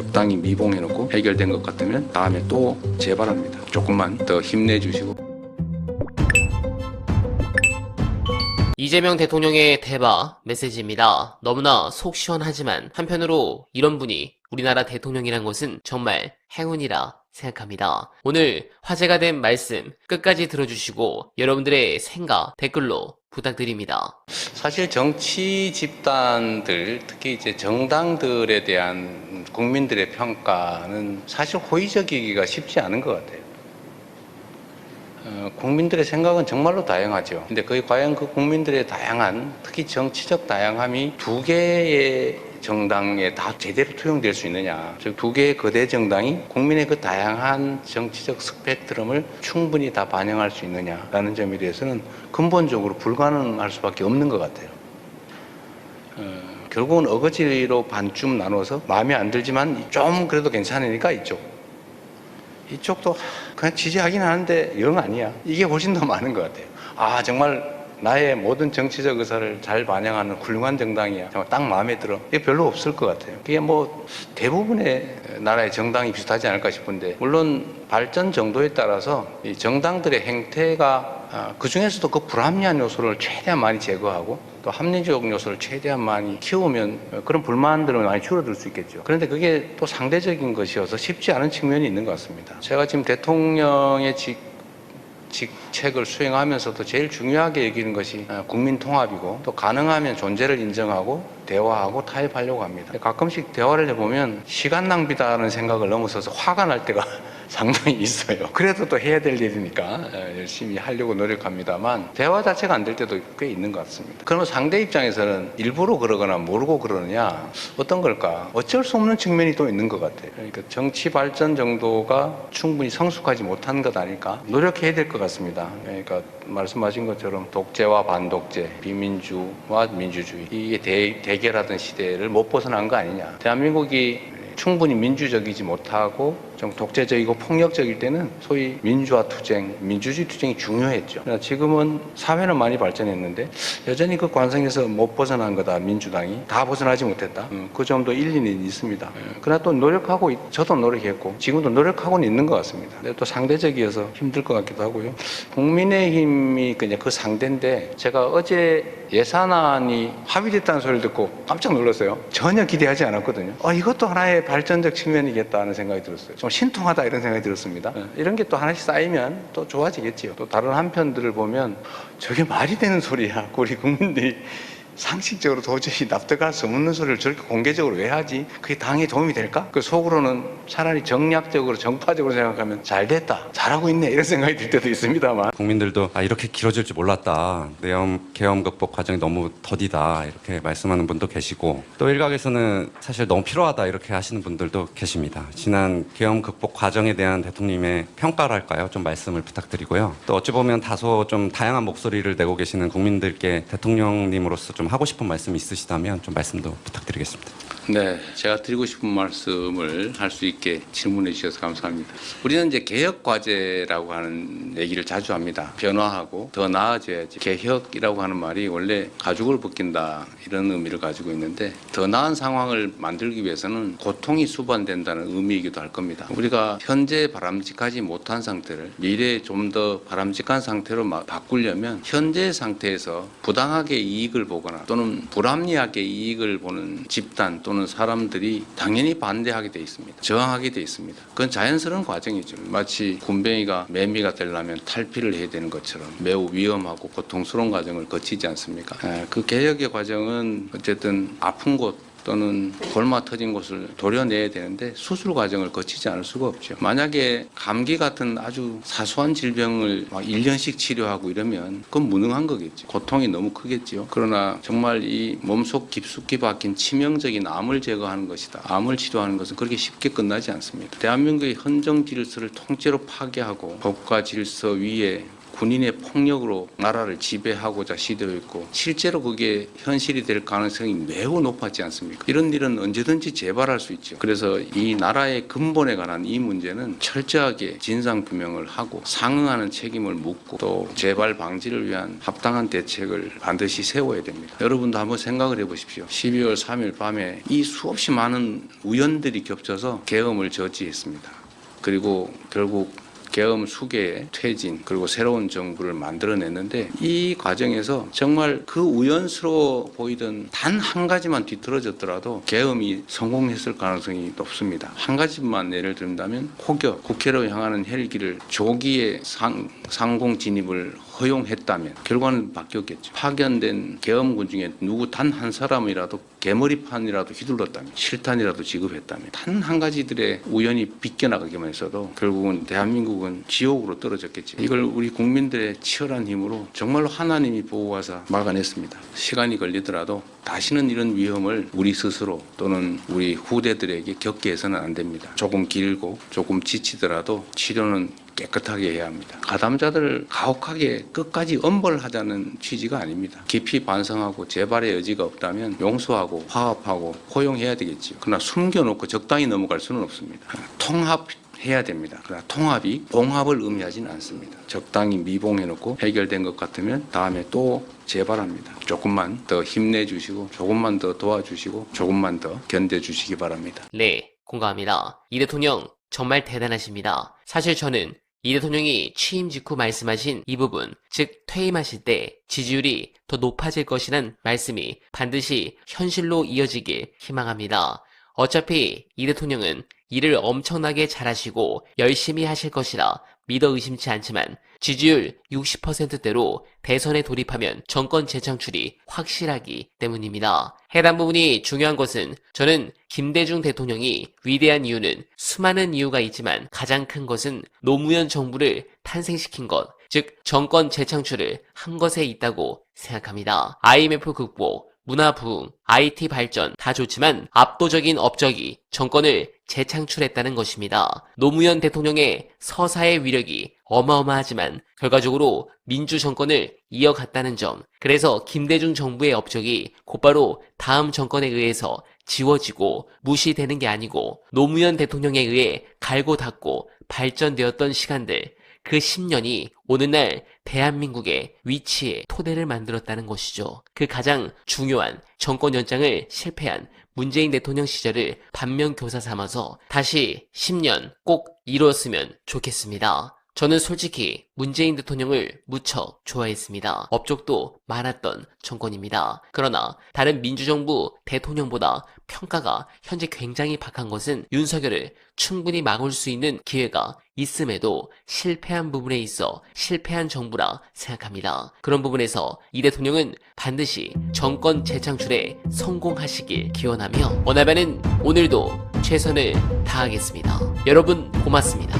적당히 미봉해놓고 해결된 것 같으면 다음에 또 재발합니다. 조금만 더 힘내주시고. 이재명 대통령의 대박 메시지입니다. 너무나 속 시원하지만 한편으로 이런 분이 우리나라 대통령이란 것은 정말 행운이라 생각합니다. 오늘 화제가 된 말씀 끝까지 들어주시고 여러분들의 생각 댓글로 부탁드립니다. 사실 정치 집단들, 특히 이제 정당들에 대한 국민들의 평가는 사실 호의적이기가 쉽지 않은 것 같아요. 국민들의 생각은 정말로 다양하죠. 근데 과연 그 국민들의 다양한, 특히 정치적 다양함이 두 개의 정당에 다 제대로 투영될 수 있느냐, 즉 두 개의 거대 정당이 국민의 그 다양한 정치적 스펙트럼을 충분히 다 반영할 수 있느냐라는 점에 대해서는 근본적으로 불가능할 수밖에 없는 것 같아요. 결국은 어거지로 반쯤 나눠서 마음에 안 들지만 좀 그래도 괜찮으니까 이쪽도 그냥 지지하긴 하는데 영 아니야. 이게 훨씬 더 많은 것 같아요. 아, 정말 나의 모든 정치적 의사를 잘 반영하는 훌륭한 정당이야. 정말 딱 마음에 들어. 이게 별로 없을 것 같아요. 그게 뭐 대부분의 나라의 정당이 비슷하지 않을까 싶은데, 물론 발전 정도에 따라서 이 정당들의 행태가 그 중에서도 그 불합리한 요소를 최대한 많이 제거하고 또 합리적 요소를 최대한 많이 키우면 그런 불만들은 많이 줄어들 수 있겠죠. 그런데 그게 또 상대적인 것이어서 쉽지 않은 측면이 있는 것 같습니다. 제가 지금 대통령의 직책을 수행하면서도 제일 중요하게 여기는 것이 국민 통합이고, 또 가능하면 존재를 인정하고 대화하고 타협하려고 합니다. 가끔씩 대화를 해보면 시간 낭비다라는 생각을 넘어서서 화가 날 때가 상당히 있어요. 그래도 또 해야 될 일이니까 열심히 하려고 노력합니다만 대화 자체가 안 될 때도 꽤 있는 것 같습니다. 그러면 상대 입장에서는 일부러 그러거나 모르고 그러느냐, 어떤 걸까? 어쩔 수 없는 측면이 또 있는 것 같아요. 그러니까 정치 발전 정도가 충분히 성숙하지 못한 것 아닐까? 노력해야 될 것 같습니다. 그러니까 말씀하신 것처럼 독재와 반독재, 비민주와 민주주의, 이게 대결하던 시대를 못 벗어난 거 아니냐. 대한민국이 충분히 민주적이지 못하고 좀 독재적이고 폭력적일 때는 소위 민주화 투쟁, 민주주의 투쟁이 중요했죠. 그러나 지금은 사회는 많이 발전했는데 여전히 그 관성에서 못 벗어난 거다. 민주당이 다 벗어나지 못했다. 그 점도 일리는 있습니다. 그러나 또 노력하고, 저도 노력했고 지금도 노력하고는 있는 것 같습니다. 근데 또 상대적이어서 힘들 것 같기도 하고요. 국민의힘이 그냥 그 상대인데, 제가 어제 예산안이 합의됐다는 소리를 듣고 깜짝 놀랐어요. 전혀 기대하지 않았거든요. 이것도 하나의 발전적 측면이겠다는 생각이 들었어요. 좀 신통하다 이런 생각이 들었습니다. 이런 게 또 하나씩 쌓이면 또 좋아지겠지요. 또 다른 한편들을 보면 저게 말이 되는 소리야. 우리 국민들이 상식적으로 도저히 납득할 수 없는 소리를 저렇게 공개적으로 왜 하지? 그게 당에 도움이 될까? 그 속으로는 차라리 정략적으로, 정파적으로 생각하면 잘 됐다, 잘하고 있네, 이런 생각이 들 때도 있습니다만, 국민들도 이렇게 길어질 줄 몰랐다, 계엄 극복 과정이 너무 더디다, 이렇게 말씀하는 분도 계시고, 또 일각에서는 사실 너무 필요하다 이렇게 하시는 분들도 계십니다. 지난 계엄 극복 과정에 대한 대통령님의 평가랄까요? 좀 말씀을 부탁드리고요. 또 어찌 보면 다소 좀 다양한 목소리를 내고 계시는 국민들께 대통령님으로서 좀 하고 싶은 말씀이 있으시다면 좀 말씀도 부탁드리겠습니다. 네, 제가 드리고 싶은 말씀을 할 수 있게 질문해 주셔서 감사합니다. 우리는 이제 개혁 과제라고 하는 얘기를 자주 합니다. 변화하고 더 나아져야지. 개혁이라고 하는 말이 원래 가죽을 벗긴다 이런 의미를 가지고 있는데, 더 나은 상황을 만들기 위해서는 고통이 수반된다는 의미이기도 할 겁니다. 우리가 현재 바람직하지 못한 상태를 미래에 좀 더 바람직한 상태로 바꾸려면 현재 상태에서 부당하게 이익을 보거나 또는 불합리하게 이익을 보는 집단 또는 사람들이 당연히 반대하게 돼 있습니다. 저항하게 돼 있습니다. 그건 자연스러운 과정이죠. 마치 군뱅이가 매미가 되려면 탈피를 해야 되는 것처럼 매우 위험하고 고통스러운 과정을 거치지 않습니까? 그 개혁의 과정은 어쨌든 아픈 곳 또는 골마 터진 곳을 도려내야 되는데 수술 과정을 거치지 않을 수가 없죠. 만약에 감기 같은 아주 사소한 질병을 1년씩 치료하고 이러면 그건 무능한 거겠죠. 고통이 너무 크겠죠. 그러나 정말 이 몸속 깊숙이 박힌 치명적인 암을 제거하는 것이다, 암을 치료하는 것은 그렇게 쉽게 끝나지 않습니다. 대한민국의 헌정 질서를 통째로 파괴하고 법과 질서 위에 군인의 폭력으로 나라를 지배하고자 시도했고 실제로 그게 현실이 될 가능성이 매우 높았지 않습니까? 이런 일은 언제든지 재발할 수 있죠. 그래서 이 나라의 근본에 관한 이 문제는 철저하게 진상규명을 하고 상응하는 책임을 묻고 또 재발 방지를 위한 합당한 대책을 반드시 세워야 됩니다. 여러분도 한번 생각을 해보십시오. 12월 3일 밤에 이 수없이 많은 우연들이 겹쳐서 계엄을 저지했습니다. 그리고 결국 계엄 수계의 퇴진 그리고 새로운 정부를 만들어냈는데 이 과정에서 정말 그 우연스러워 보이던 단 한 가지만 뒤틀어졌더라도 계엄이 성공했을 가능성이 높습니다. 한 가지만 예를 든다면 혹여 국회로 향하는 헬기를 조기에 상공 진입을 허용했다면 결과는 바뀌었겠죠. 파견된 계엄군 중에 누구 단 한 사람이라도 개머리판이라도 휘둘렀다면 실탄이라도 지급했다면 단 한 가지들의 우연히 비껴나가기만 했어도 결국은 대한민국은 지옥으로 떨어졌겠죠. 이걸 우리 국민들의 치열한 힘으로 정말로 하나님이 보호하사 막아냈습니다. 시간이 걸리더라도 다시는 이런 위험을 우리 스스로 또는 우리 후대들에게 겪게 해서는 안 됩니다. 조금 길고 조금 지치더라도 치료는 깨끗하게 해야 합니다. 가담자들을 가혹하게 끝까지 엄벌하자는 취지가 아닙니다. 깊이 반성하고 재발의 여지가 없다면 용서하고 화합하고 포용해야 되겠지요. 그러나 숨겨놓고 적당히 넘어갈 수는 없습니다. 통합해야 됩니다. 그러나 통합이 봉합을 의미하지는 않습니다. 적당히 미봉해놓고 해결된 것 같으면 다음에 또 재발합니다. 조금만 더 힘내주시고 조금만 더 도와주시고 조금만 더 견뎌주시기 바랍니다. 네, 공감합니다. 이 대통령 정말 대단하십니다. 사실 저는 이 대통령이 취임 직후 말씀하신 이 부분, 즉 퇴임하실 때 지지율이 더 높아질 것이란 말씀이 반드시 현실로 이어지길 희망합니다. 어차피 이 대통령은 일을 엄청나게 잘하시고 열심히 하실 것이라 믿어 의심치 않지만 지지율 60%대로 대선에 돌입하면 정권 재창출이 확실하기 때문입니다. 해당 부분이 중요한 것은 저는 김대중 대통령이 위대한 이유는 수많은 이유가 있지만 가장 큰 것은 노무현 정부를 탄생시킨 것, 즉 정권 재창출을 한 것에 있다고 생각합니다. IMF 극복, 문화 부흥, IT 발전 다 좋지만 압도적인 업적이 정권을 재창출했다는 것입니다. 노무현 대통령의 서사의 위력이 어마어마하지만 결과적으로 민주 정권을 이어갔다는 점, 그래서 김대중 정부의 업적이 곧바로 다음 정권에 의해서 지워지고 무시되는 게 아니고 노무현 대통령에 의해 갈고 닦고 발전되었던 시간들, 그 10년이 오늘날 대한민국의 위치에 토대를 만들었다는 것이죠. 그 가장 중요한 정권 연장을 실패한 문재인 대통령 시절을 반면교사 삼아서 다시 10년 꼭 이루었으면 좋겠습니다. 저는 솔직히 문재인 대통령을 무척 좋아했습니다. 업적도 많았던 정권입니다. 그러나 다른 민주정부 대통령보다 평가가 현재 굉장히 박한 것은 윤석열을 충분히 막을 수 있는 기회가 있음에도 실패한 부분에 있어 실패한 정부라 생각합니다. 그런 부분에서 이 대통령은 반드시 정권 재창출에 성공하시길 기원하며 원하면은 오늘도 최선을 다하겠습니다. 여러분 고맙습니다.